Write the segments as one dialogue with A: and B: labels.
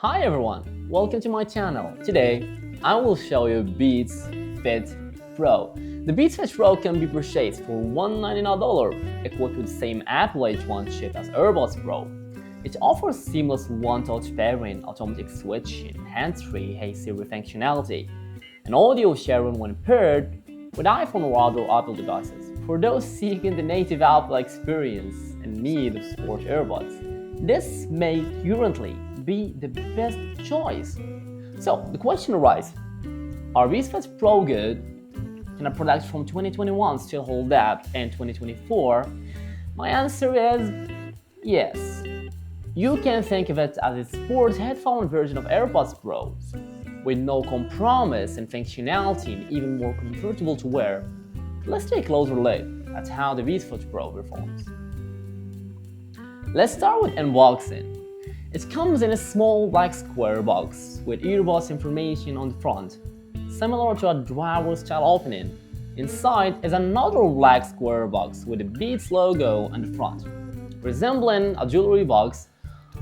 A: Hi everyone, welcome to my channel. Today, I will show you Beats Fit Pro. The Beats Fit Pro can be purchased for $199, equipped with the same Apple H1 chip as AirPods Pro. It offers seamless one-touch pairing, automatic switching, hands-free Hey Siri functionality, and audio sharing when paired with iPhone or other Apple devices. For those seeking the native Apple experience and need of sport earbuds, this may currently be the best choice. So the question arises, are Beats Fit Pro good? Can a product from 2021 still hold up in 2024? My answer is yes. You can think of it as a sports headphone version of AirPods Pro, with no compromise in functionality and even more comfortable to wear. Let's take a closer look at how the Beats Fit Pro performs. Let's start with unboxing. It comes in a small black square box with earbuds information on the front, similar to a drawer-style opening. Inside is another black square box with the Beats logo on the front. Resembling a jewelry box,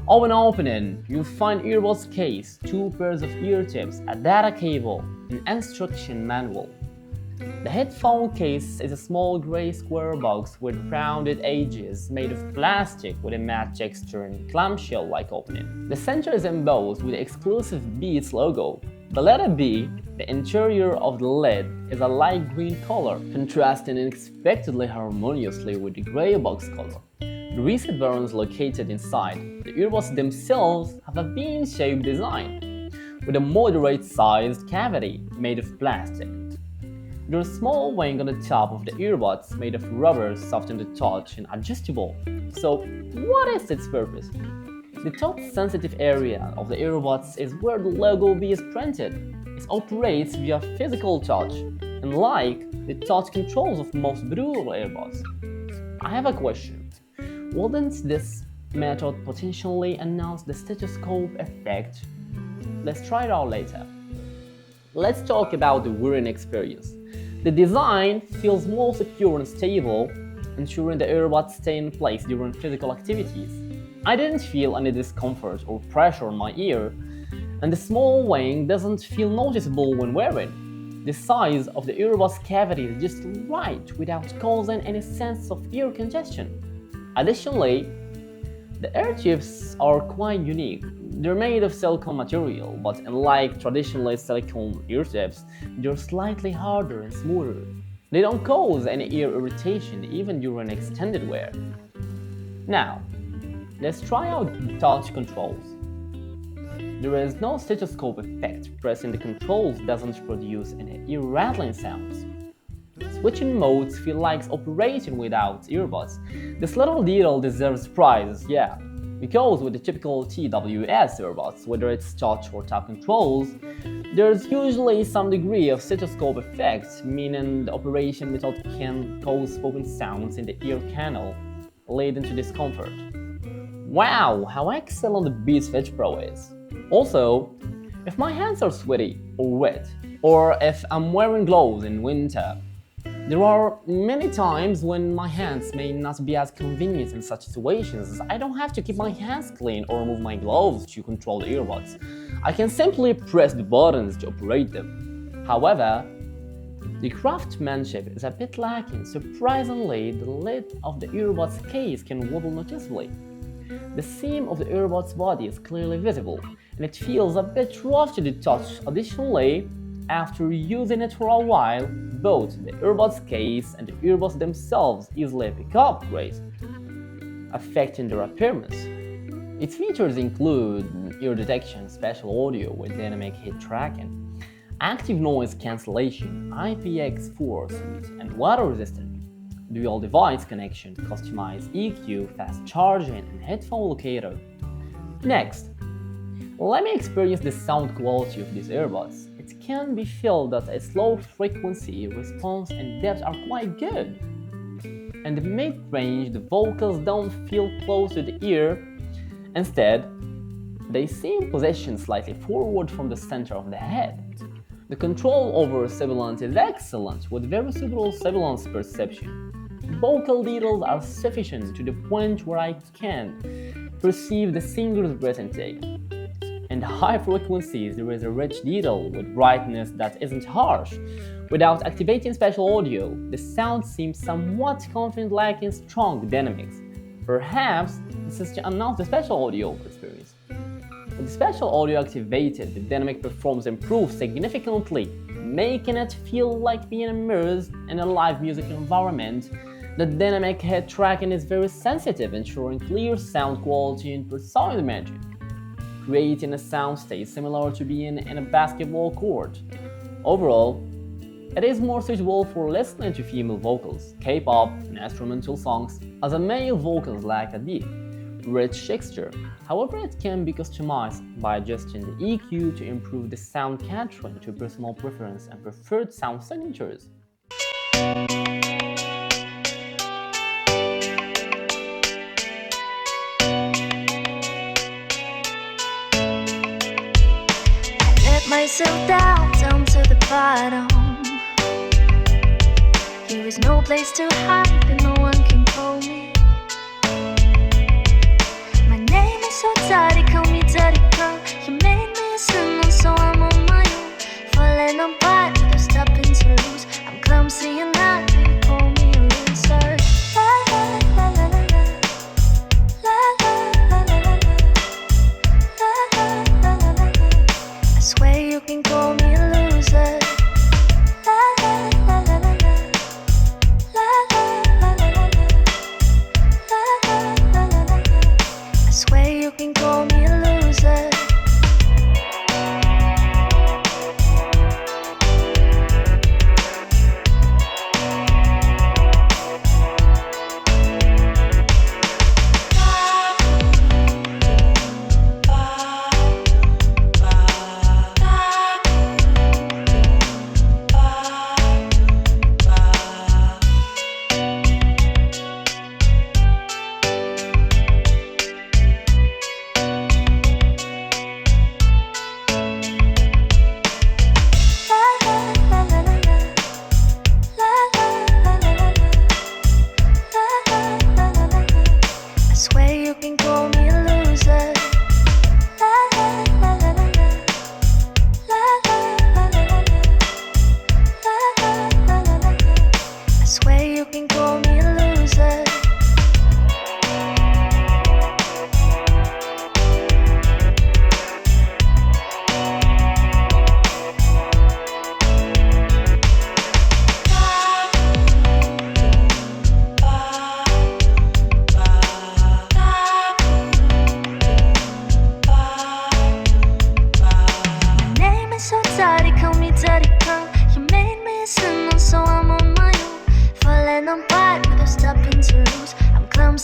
A: on opening, you'll find earbuds case, 2 pairs of ear tips, a data cable, and instruction manual. The headphone case is a small gray square box with rounded edges made of plastic with a matte texture and clamshell-like opening. The center is embossed with the exclusive Beats logo. The letter B, the interior of the lid, is a light green color, contrasting unexpectedly harmoniously with the gray box color. The reset buttons located inside the earbuds themselves have a bean-shaped design, with a moderate-sized cavity made of plastic. There's a small wing on the top of the earbuds made of rubber, soft on the touch and adjustable. So, what is its purpose? The touch-sensitive area of the earbuds is where the logo B is printed. It operates via physical touch, unlike the touch controls of most Bluetooth earbuds. I have a question. Wouldn't this method potentially announce the stethoscope effect? Let's try it out later. Let's talk about the wearing experience. The design feels more secure and stable, ensuring the earbuds stay in place during physical activities. I didn't feel any discomfort or pressure on my ear, and the small wing doesn't feel noticeable when wearing. The size of the earbuds cavity is just right without causing any sense of ear congestion. Additionally, the ear tips are quite unique. They're made of silicone material, but unlike traditional silicone ear tips, they're slightly harder and smoother. They don't cause any ear irritation even during extended wear. Now, let's try out touch controls. There is no stethoscope effect. Pressing the controls doesn't produce any ear rattling sounds. Switching modes feel like operating without earbuds. This little detail deserves praise, yeah, because with the typical TWS earbuds, whether it's touch or tap controls, there's usually some degree of stethoscope effect, meaning the operation method can cause spoken sounds in the ear canal, leading to discomfort. Wow, how excellent the Beats Fit Pro is! Also, if my hands are sweaty or wet, or if I'm wearing gloves in winter, there are many times when my hands may not be as convenient in such situations. I don't have to keep my hands clean or remove my gloves to control the earbuds. I can simply press the buttons to operate them. However, the craftsmanship is a bit lacking. Surprisingly, the lid of the earbuds case can wobble noticeably. The seam of the earbuds body is clearly visible, and it feels a bit rough to the touch. Additionally, after using it for a while, both the earbuds case and the earbuds themselves easily pick up grace, affecting their appearance. Its features include ear detection, special audio with dynamic hit tracking, active noise cancellation, IPX4 suite, and water resistant, dual device connection, customized EQ, fast charging, and headphone locator. Next, let me experience the sound quality of these earbuds. It can be felt that its low frequency response and depth are quite good. In the mid-range, the vocals don't feel close to the ear. Instead, they seem positioned slightly forward from the center of the head. The control over sibilance is excellent, with very suitable sibilance perception. Vocal details are sufficient to the point where I can perceive the singer's breath intake. and high frequencies, there is a rich detail with brightness that isn't harsh. Without activating spatial audio, the sound seems somewhat confident, lacking strong dynamics. Perhaps this is to announce the spatial audio experience. With the spatial audio activated, the dynamic performance improves significantly, making it feel like being immersed in a live music environment. The dynamic head tracking is very sensitive, ensuring clear sound quality and precise imaging, creating a soundstage similar to being in a basketball court. Overall, it is more suitable for listening to female vocals, K-pop, and instrumental songs, as a male vocals lack a deep, rich texture. However, it can be customized by adjusting the EQ to improve the sound capturing to personal preference and preferred sound signatures.
B: Myself down to the bottom. Here is no place to hide and no one can call me. My name is so dirty, call me dirty girl. You made me a symbol, so I'm on my own. Falling apart, no stopping to lose. I'm clumsy and now they call me a loser. La la la la la la. La la la la la la. La la la la la la. I swear you can call me a loser. La la la la la la. La la la la la la. La la la la la la. I swear you can call me a loser.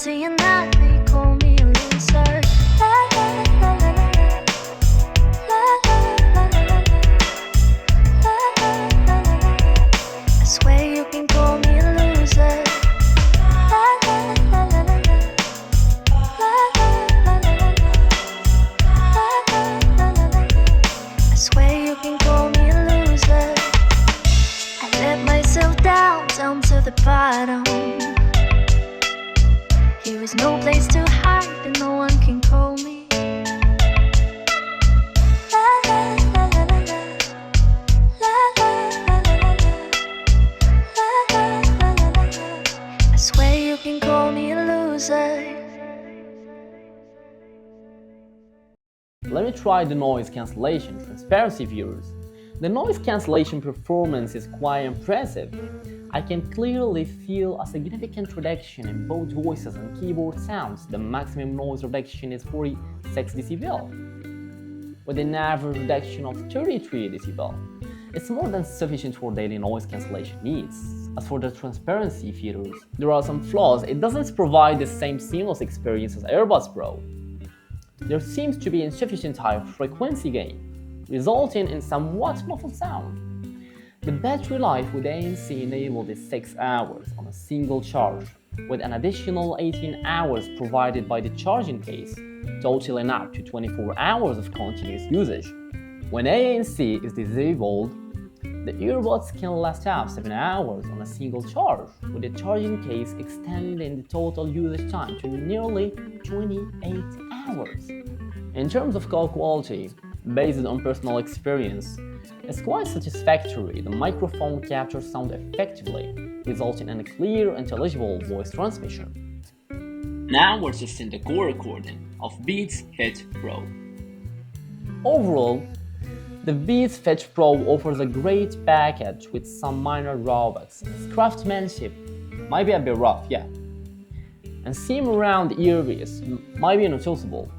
B: And now they call me a loser. La la la la la la. La la la la la la. La la la la la la. I swear you can call me a loser. La la la la la la. La la la la la la. La la la la la la. I swear you can call me a loser. I let myself down to the bottom. Here is no place to hide and no one can call me. La la la la la la. La la la la la la. La la la la la la. I swear you can call me a loser.
A: Let me try the noise cancellation transparency, viewers. The noise cancellation performance is quite impressive. I can clearly feel a significant reduction in both voices and keyboard sounds. The maximum noise reduction is 46 dB, with an average reduction of 33 dB. It's more than sufficient for daily noise cancellation needs. As for the transparency features, there are some flaws. It doesn't provide the same seamless experience as AirPods Pro. There seems to be insufficient high frequency gain, resulting in somewhat muffled sound. The battery life with ANC enabled is 6 hours on a single charge, with an additional 18 hours provided by the charging case, totaling up to 24 hours of continuous usage. When ANC is disabled, the earbuds can last up 7 hours on a single charge, with the charging case extending the total usage time to nearly 28 hours. In terms of call quality, Based on personal experience, it's quite satisfactory. The microphone captures sound effectively, resulting in a clear, intelligible voice transmission. Now we're testing the core recording of Beats Fit Pro. Overall, the Beats Fit Pro offers a great package with some minor drawbacks. Its craftsmanship might be a bit rough, yeah, and seam around the earpiece might be noticeable.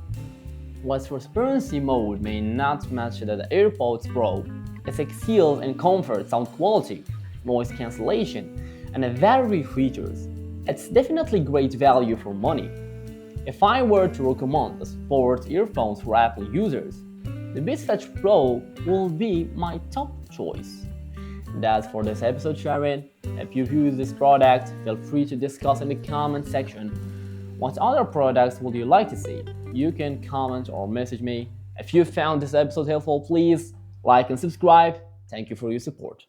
A: Whilst transparency mode may not match the AirPods Pro, its excels in comfort, sound quality, noise cancellation, and various features. It's definitely great value for money. If I were to recommend the sports earphones for Apple users, the Beats Fit Pro will be my top choice. That's for this episode, Sharon. If you've used this product, feel free to discuss in the comment section. What other products would you like to see? You can comment or message me. If you found this episode helpful, please like and subscribe. Thank you for your support.